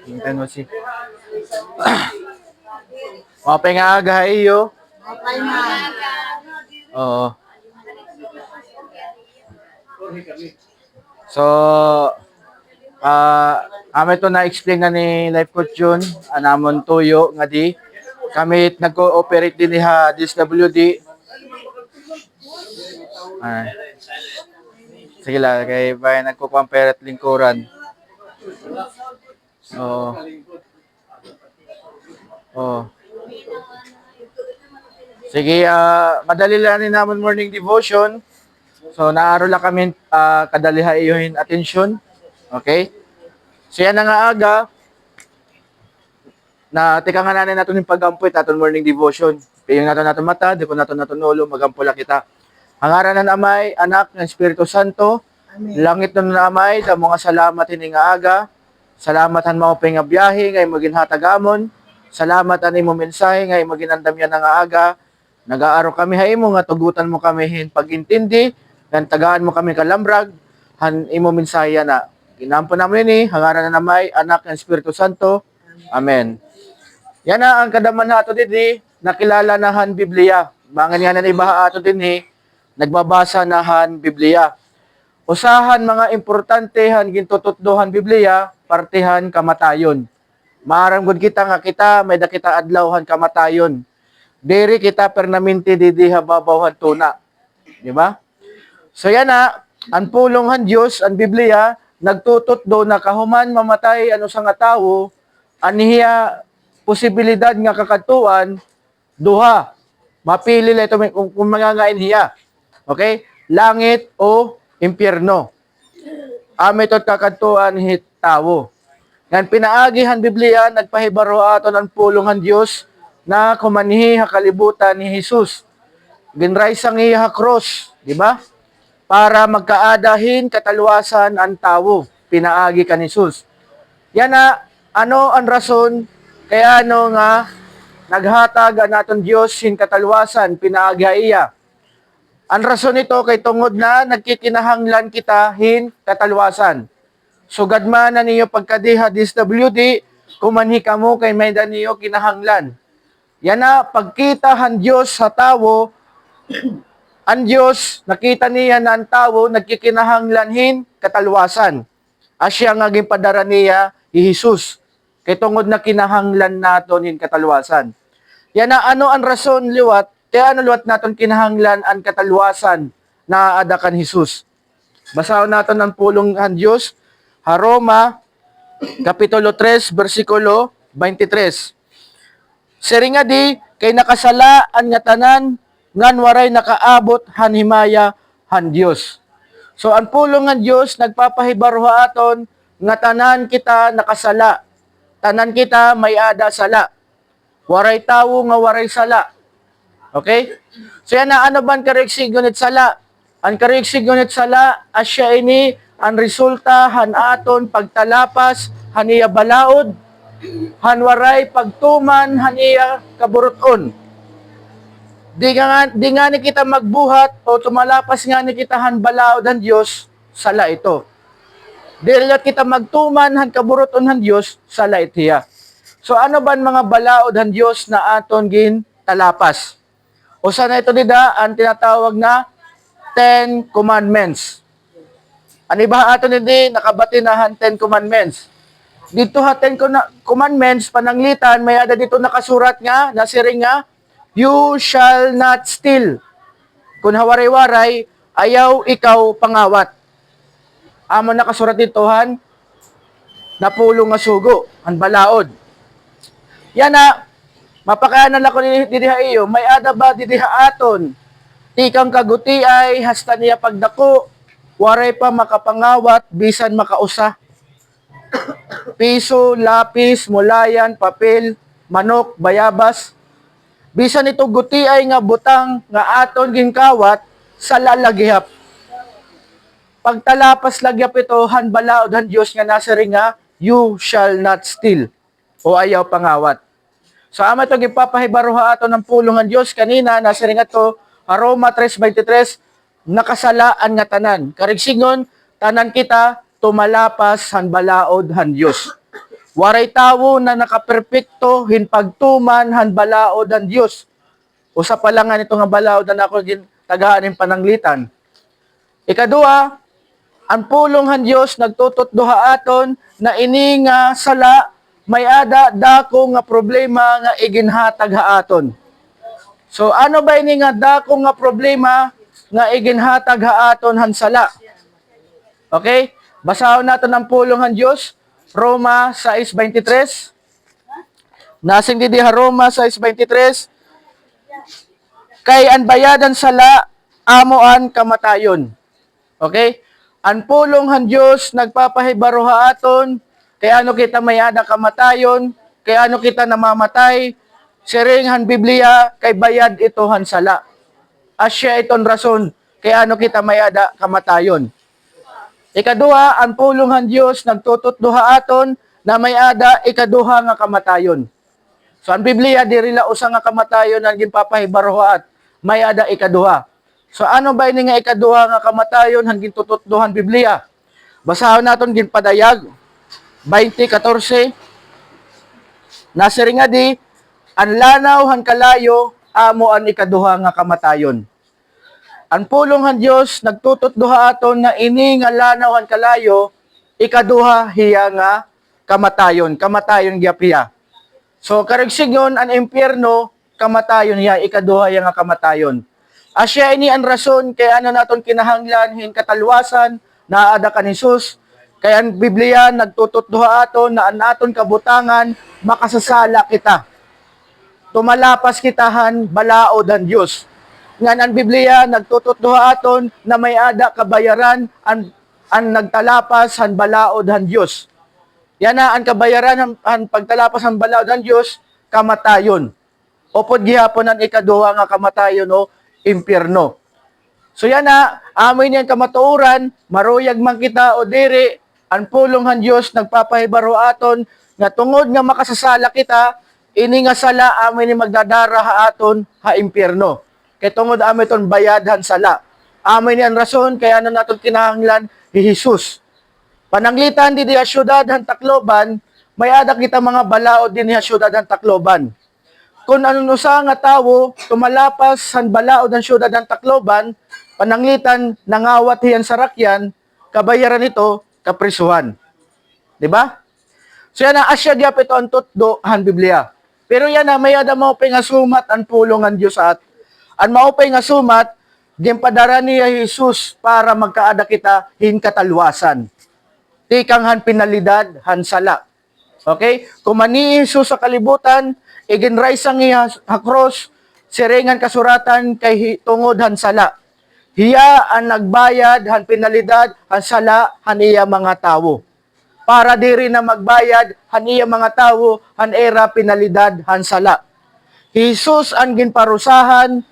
Hintayin mo si... Mapay nga aga iyo. Okay na. Oo. So, amin to na-explain na ni Life Coach Jun, anamon tuyo nga di. Kami nag-cooperate din ni ha DSWD. Ay. Sige lang, kay bayan nagko-compare at lingkuran. Oo. Oo. Sige, madali lang ni naman morning devotion. So, naaro lang kami kadaliha iyohin atensyon. Okay? So, yan na nga aga. Na, tika nga natin natin yung pag-ampoy, natin morning devotion. Piyong natin mata, di ko natin ulo, mag-ampula kita. Hangaran ng Amay, Anak, ng Espiritu Santo, Amen. langit nun na Amay, da mga salamat ini nga aga. Salamatan mo pa nga biyahe, ngay maging hatagamon. Salamat ani mo mensahe, ngay maging andam yan nga aga. Nag-aaro kami hay mo, nga tugutan mo kami hin pag-intindi, nga tagaan mo kami kalambrag, han imo mensahe na. Ginampo namin ni, hangaran ng Amay, Anak, ng Espiritu Santo. Amen. Yan na ang kadaman nato didi, nakilala nahan Biblia. Bangan nga na ibaha ato din nagbabasa nahan Biblia. Usahan mga importante han gintututdohan Biblia, partihan kamatayon. Maaram gud kita nga kita may dakita adlawhan kamatayon. Diri kita permanente didi hababawhan tuna. Di ba? So yan na, ang pulonghan Dios, ang Biblia nagtututdo na kahuman mamatay ano sa nga tawo, aniya posibilidad nga kakatuan duha. Mapili lang ito kung mangangain hiya. Okay? Langit o impyerno. Amitot kakatuan hit tawo. Ngan pinaagihan Biblia, nagpahibaro aton ang pulongan Dios na kumanhi kalibutan ni Jesus. Ginray sang iya cross, di ba? Para magkaadahin kataluasan ang tawo. Pinaagi kan Jesus. Yan na, ano ang rason kaya ano nga naghatag naton Dios sin kataluasan pinaagi iya. Ang rason nito kay tungod na nagkikinahanglan kita hin kataluasan. Sugad man na niyo pagkadiha DSWD, kumanhi kamo kay may niyo kinahanglan. Yan na, pagkita han Diyos sa tawo, ang Diyos, nakita niya na ang tawo, nagkikinahanglan hin kataluasan. Asya nga ginpadara niya, Jesus. Kay tungod na kinahanglan naton hin kataluasan. Yan na, ano ang rason liwat, kaya ano liwat naton kinahanglan ang kataluasan na adakan Jesus. Basahin natin ang pulong ng Diyos, Roma, Kapitulo 3, versikulo 23. Siringa di, kay nakasala ang nga tanan, ngan waray nakaabot han himaya han Diyos. So ang pulong ng Diyos, nagpapahibaro aton, nga tanan kita nakasala. Tanan kita may ada sala. Waray tawo nga waray sala. Okay? So yan na, ano ba ang kariksig ngunit sala? Ang kariksig ngunit sala, asya ini, ang resulta, han aton, pagtalapas, haniya balaod, hanwaray, pagtuman, haniya kaburuton. Di nga ni kita magbuhat, o tumalapas nga ni kita han balaod han Diyos, sala ito. Dili kita magtuman, han kaburuton han Diyos, sala itiya. So ano ba mga balaod han Diyos na aton gin talapas? O sana ito nida ang tinatawag na 10 Commandments. Ano ba aton hindi nakabati na han 10 Commandments? Dito ha 10 Commandments, pananglitan, may ada dito nakasurat nga, nasiring nga, you shall not steal. Kung hawaray-waray, ayaw ikaw pangawat. Amo nakasurat dito han, napulong nga sugo, han balaod. Yan na, mapakayanan ako didiha iyo, may ada ba didiha aton? Tikang kaguti ay hasta niya pagdako, waray pa makapangawat, bisan makausa. Piso, lapis, mulayan, papel, manok, bayabas. Bisan ito guti ay nga butang nga aton ginkawat sa lalagihap. Pagtalapas lagyap ito, han balaod han Diyos nga nasiring nga, you shall not steal. O ayaw pangawat. So ama ito gipapahibaruha ato ng pulong ng Diyos kanina, nasiring ito, Roma 3:23, nakasalaan nga tanan. Karigsingon, tanan kita, tumalapas han balaod han Diyos. Waray tawo na nakaperpekto, hinpagtuman, hanbalaod ang Diyos. Usa pa lang nga nito nga balaod na ako tagaan ng pananglitan. Ikadua, ang pulong han Diyos nagtututduha aton na ini nga sala may ada dako nga problema nga iginhatag ha aton. So ano ba ini nga dako nga problema nga iginhatag ha aton han sala? Okay? Basahon naton ang pulong han Diyos, Roma 6:23. Nasing diha Roma 6:23. Kay ang bayadan sala amoan kamatayon. Okay? Ang pulong han Diyos nagpapahibaro ha aton kay ano kita mayada kamatayon, kay ano kita namamatay. Siring han Biblia kay bayad ito han sala. Asya iton rason kay ano kita mayada kamatayon. Ikaduha, ang pulong han Diyos nagtututduha aton na mayada ikaduha nga kamatayon. So ang Biblia diri la usa nga kamatayon ang ginpapahibarohat, mayada ikaduha. So ano ba ini nga ikaduha nga kamatayon han gintututduhan Biblia? Basahon naton ginpadayag 20:14. Nasiri nga di ang lanaw han kalayo amo ang ikaduha nga kamatayon. Ang pulong han Diyos nagtututduha aton na ini nga lanaw han kalayo ikaduha hiya nga kamatayon, kamatayon gyapya. So karigsigyon ang impyerno kamatayon hiya ikaduha hiya nga kamatayon. Asya ini ang rason kay ano naton kinahanglan hin katalwasan na ada kan Hesus. Kay ang Biblia nagtututduha aton na ang aton kabutangan makasasala kita. Tumalapas kitahan balaod ang Dios. Nga ang Biblia nagtututduha aton na may ada kabayaran ang nagtalapas han balaod han Dios. Yan na ang kabayaran han pagtalapas han balaod han Dios kamatayon. Upod gihapon ang ikaduha nga kamatayon o impyerno. So yan na, amoy niyan kamatuoran, maruyag man kita o diri, ang pulong han Diyos nagpapahibaro aton, nga tungod nga makasasala kita, ini nga sala amoy ni magdadara ha aton ha impyerno. Kay tungod amoy ton bayadhan sala. Amoy niyan rason, kaya na naton kinahanglan ni Jesus. Pananglitan di diha syudad han Tacloban, may ada kita mga balaod din diha syudad han Tacloban. Kung anong usa nga tawo tumalapas han balaod ang syudad ng Tacloban, pananglitan nangawat hiyan sa rakyan, kabayaran nito kaprisuhan. Di ba? So yan na asya gyap ito ang tutdo han Biblia. Pero yan na may ada maupay nga sumat ang pulong ang Dios at ang maupay nga sumat ginpadara niya Jesus para magkaada kita hin katalwasan. Tikang han pinalidad han sala. Okay? Kung mani Jesus sa kalibutan, iginraise ang iya cross, siringan kasuratan kay tungod han sala. Hiya ang nagbayad han pinalidad han sala han iya mga tawo. Para diri na magbayad han iya mga tawo han era pinalidad han sala. Jesus ang ginparusahan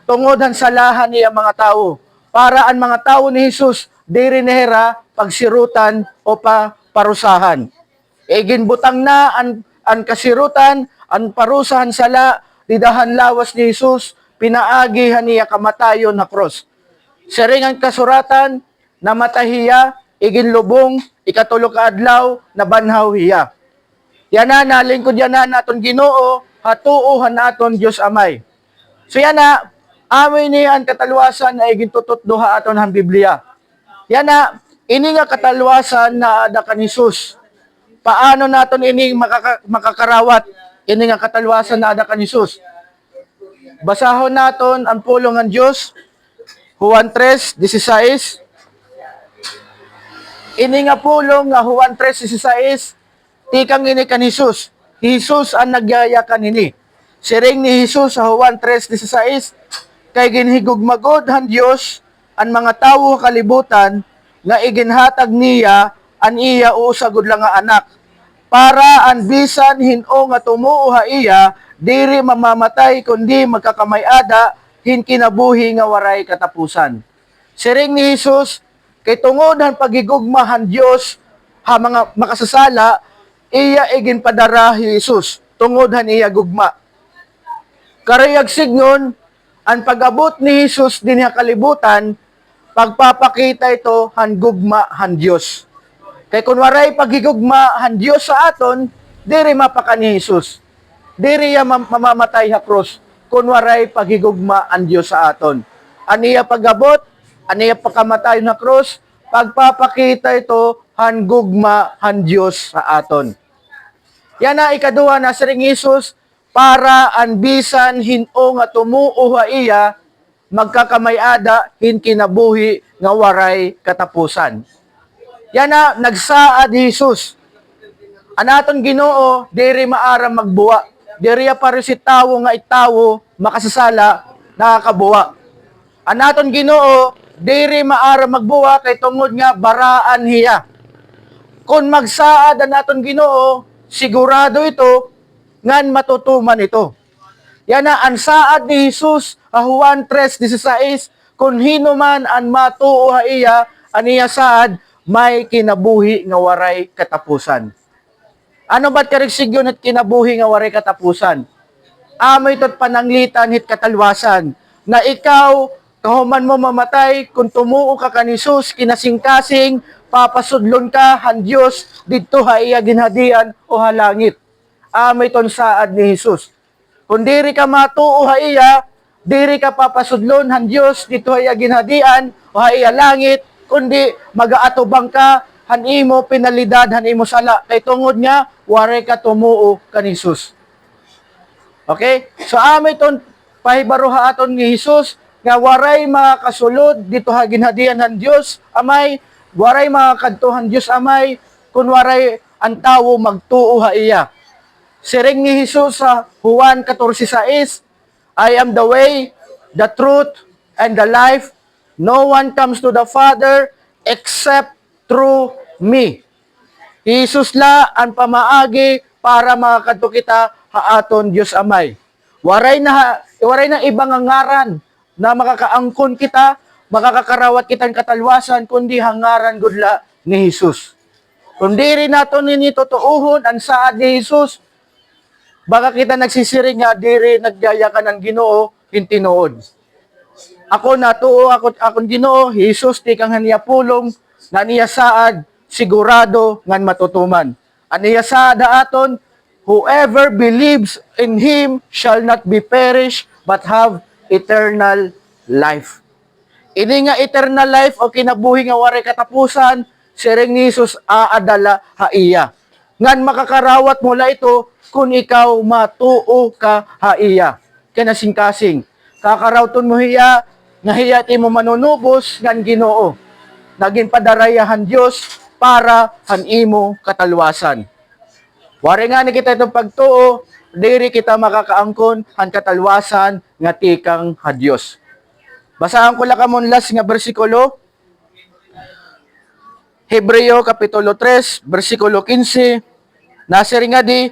tungod han sala han iya mga tawo. Para ang mga tawo ni Jesus diri nehera pagsirutan o parusahan. Ginbutang na ang kasirutan, ang parusahan sala, didahan lawas ni Jesus, pinaagihan niya kamatayon na cross. Siringan kasuratan, namatahiya, iginlubong, ikatulo ka adlaw, nabanhaw hiya. Yan na, nalingkod yan na naton Ginoo, hatuuhan naton Diyos Amay. So yan na, amoy niya ang katalwasan na igintututduha aton ang Biblia. Yan na, ini nga katalwasan na ada kan Jesus. Paano naton ini makakarawat ini nga katalwasan na ada kan Jesus? Basahon naton ang pulong ng Dios, Juan 3:16. Ini nga pulong nga Juan 3:16, tikang ini kan Jesus. Jesus ang nagyaya kanini. Siring ni Jesus sa Juan 3:16, kay ginhigugmagod han Dios ang mga tawo kalibutan nga iginhatag niya an iya usagod lang nga anak, para an bisan hino nga tumuha iya, diri mamamatay kundi magkakamayada, hin kinabuhi nga waray katapusan. Siring ni Jesus, kay tungod han pagigugmahan Dios ha mga makasasala, iya iginpadara Jesus, tungod han iya gugma. Karayag signon, ang pag-abot ni Jesus din ha kalibutan, pagpapakita ito han gugma han Dios. Kay kun waray paghigugma han Dios sa aton, diri mapaka ni Jesus. Diri ya mamamatay ha cross kun waray paghigugma ang Dios sa aton. Aniya pagabot, aniya pagkamatay na cross, pagpapakita ito han gugma han Dios sa aton. Yan na ikaduha na siring Jesus para anbisan hino nga tumuo ha iya magkakamayada hin kinabuhi nga waray katapusan. Yan na nagsaad Jesus. Anaton Ginoo diri maara magbuwa. Diri para si tawo nga itawo makasasala nakakabuwa. Anaton Ginoo diri maara magbuwa kay tungod nga baraan hiya. Kung magsaad anaton Ginoo, sigurado ito ngan matutuman ito. Yan na ang saad ni Jesus, Juan 3:16, kung hinuman an matuo ha iya, aniya saad, may kinabuhi nga waray katapusan. Ano ba't karigsigyon at kinabuhi nga waray katapusan? Amoy to't pananglitan hit katalwasan, na ikaw, kahuman mo mamatay, kung tumuo ka kanisus, kinasingkasing, papasudlon ka, han Diyos, dito ha iya ginhadian o halangit. Amoy ton saad ni Jesus. Kung diri ka matuo ha iya, diri ka papasudlon, han Diyos, dito ha iya ginhadian o ha iya langit, kundi magaatubang ka, han imo pinalidad, han imo sala, kay tungod nga, waray ka tumuo kanisus. Okay? So amoy ton pahibaruha aton ni Jesus nga waray mga kasulod dito ha ginhadian han Dios amay waray mga kadtuhan Dios amay kun waray ang tawo magtuo ha iya. Siring ni Jesus sa Juan 14:6, I am the way, the truth, and the life. No one comes to the Father except through me. Jesus la ang pamaagi para makakadto kita haaton Dios amay. Waray na ibang ngaran na makakaangkon kita, makakakarawat kitang katalwasan kundi hangaran gudla ni Jesus. Kundi rin nato nini totoohon ang saad ni Jesus, baka kita nagsisiring nga diri nagyayakan ang Ginoo hintinuod. Ako natuo akon Ginoo, Jesus ti kang haniya pulong na niya saad sigurado ngan matutuman. Aniya saad aton, whoever believes in Him shall not be perished, but have eternal life. Ini nga eternal life o kinabuhi nga waray katapusan, siring ni Jesus aadala ha iya. Ngan makakarawat mula ito, kung ikaw matuo ka ha iya. Kinasingkasing, kakarawton mo hiya, nga hiya ti mo manunubos, ngan Ginoo. Naging padarayahan Diyos para han imo katalwasan. Wari nga ni kita itong pagtuo, diri kita makakaangkon han katalwasan nga tikang ha Dios. Basahan ko lang kamunlas nga bersikulo. Hebreo kapitulo 3, bersikulo 15. Nasiri nga di,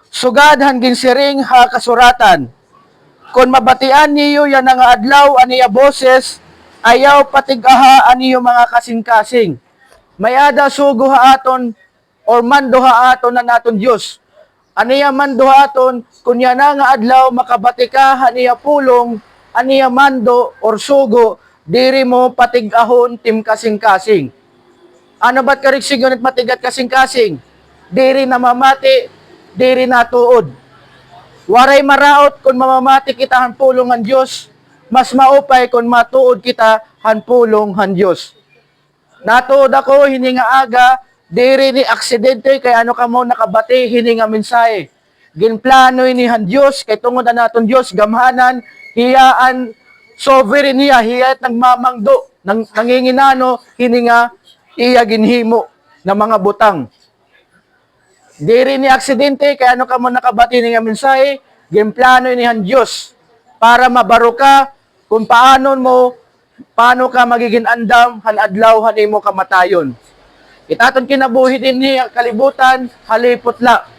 sugad hangin siring ha kasuratan. Kung mabatian niyo yan nga adlaw aniya boses, ayaw patigaha aniyo mga kasing-kasing. Mayada sugo ha aton or mando ha aton na naton Dios. Aniya mando ha aton kunya na nga adlaw makabati ka aniya pulong aniya mando or sugo diri mo patigahon tim kasing-kasing. Ano ba't karigsigon at matigat kasing-kasing? Diri na mamati, diri na tuod. Waray maraot kung mamamati kita han pulong han Dios, mas maupay kung matuod kita han pulong han Dios. Natuod ako hininga aga, diri ni aksidente kay ano ka mo nakabati hininga mensahe. Ginplano ni han Dios kay tungod na naton Dios gamhanan hiyaan sovereign niya hiyat nagmamangdo nanginginano hininga iya ginhimo na mga butang. Diri ni aksidente kay ano ka mo nakabati ni nga mensahe, ginplano ni han Dios para mabaro ka kung paano ka magiging andam han adlaw han imo kamatayon. Itaton kinabuhi din ni kalibutan halipotla.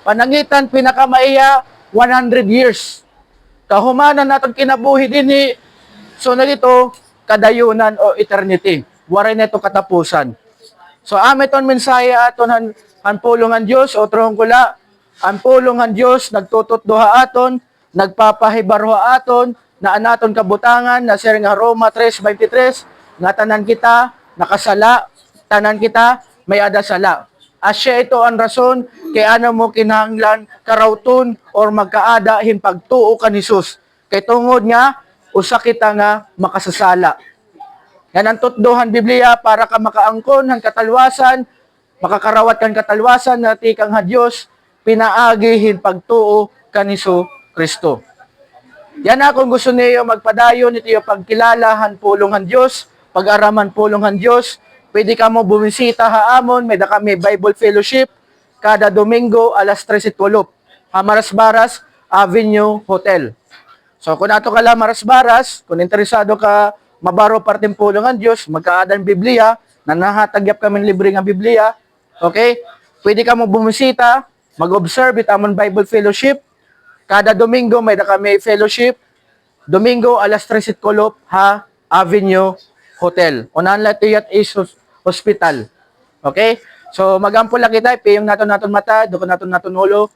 Panangitan pinakamaiya 100 years. Kahumanan naton kinabuhi din ni so na dito kadayunan o eternity. Waray na ito katapusan. So amiton mensahe aton han pulong ang Diyos, o trohong kula, ang pulong ang Diyos, nagtututduha aton, nagpapahibaro aton, na anaton kabutangan, na siya nga Roma 3:23, nga tanan kita, nakasala, tanan kita, may ada sala. Asya ito ang rason kay ano mo kinahanglan karawton or magkaada hin pagtuo kan Hesus. Kay tungod nga usa kita nga makasasala. Yan ang tutduhan Biblia para ka makaangkon ang katalwasan, makakarawat kan katalwasan na tikang ha Dios pinaagi hin pagtuo kan Hesus Kristo. Yan akong gusto niyo magpadayon ito yung pagkilalahan pulong han Dios, pag-araman pulong han Dios. Pwede ka mo bumisita haamon, may da kami Bible Fellowship kada Domingo alas 3:12. Maras-Baras Avenue Hotel. So kung ato ka lang Maras-Baras, kung interesado ka mabaro parting pulong ang Diyos, magkaadang Biblia, na nahatagyap kami libre ng Biblia, okay? Pwede ka mo bumisita, mag-observe it amon Bible Fellowship. Kada Domingo may da kami fellowship. Domingo alas 3:12 ha Avenue Hotel. Unahan lang ito is hospital. Okay? So, magampol lang kita, ipiyong naton mata, doon naton ulo.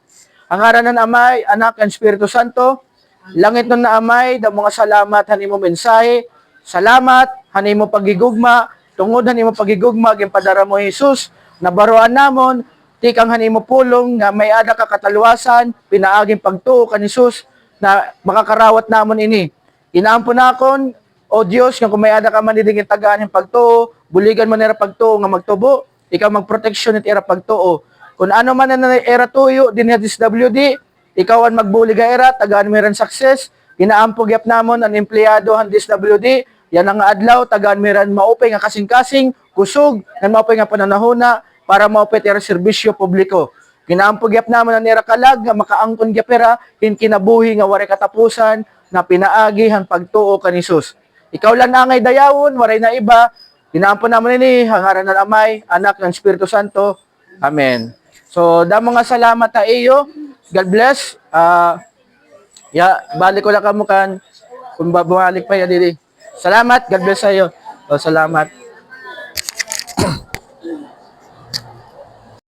Ang ngaran ng Amay, Anak, and Espiritu Santo, langit nun na Amay, da mga salamat, hanimo mensahe, salamat, hanimo pagigugma, tungod hanimo pagigugma, padara mo Jesus, nabaroan namon, tikang hanimo pulong, nga may ada ka katalwasan, pinaaging pagtuo kan Jesus, na makakarawat namon ini. Inaampo na akon, o Diyos, nga kung may ada ka manidingin tagaan yung pagtuo, buligan mo nila pagtuo nga magtubo, ikaw magproteksyon at era pagtuo. Kung ano man na era tuyo, din na DSWD, ikaw ang magbuliga era, tagaan mo rin success, inaampog yap namon ang empleyado ang DSWD, yan ang adlaw, tagaan mo rin maupay nga kasing-kasing, kusog, nga maupay nga pananahuna, para maupay era serbisyo publiko. Kinaampog yap namon ang era kalag, nga makaangkon gyapera, kinabuhi nga wari katapusan, na pinaagi ang pagtuo kan Jesus. Ikaw lang na ngay dayawon, waray na iba. Inaampo naman ini, hangaran ng Amay, Anak, ng Espiritu Santo. Amen. So, damo nga salamat ta iyo. God bless. Balik ko lang kamukan. Kung babalik pa yan, dili. Salamat. God bless sa iyo. So, salamat.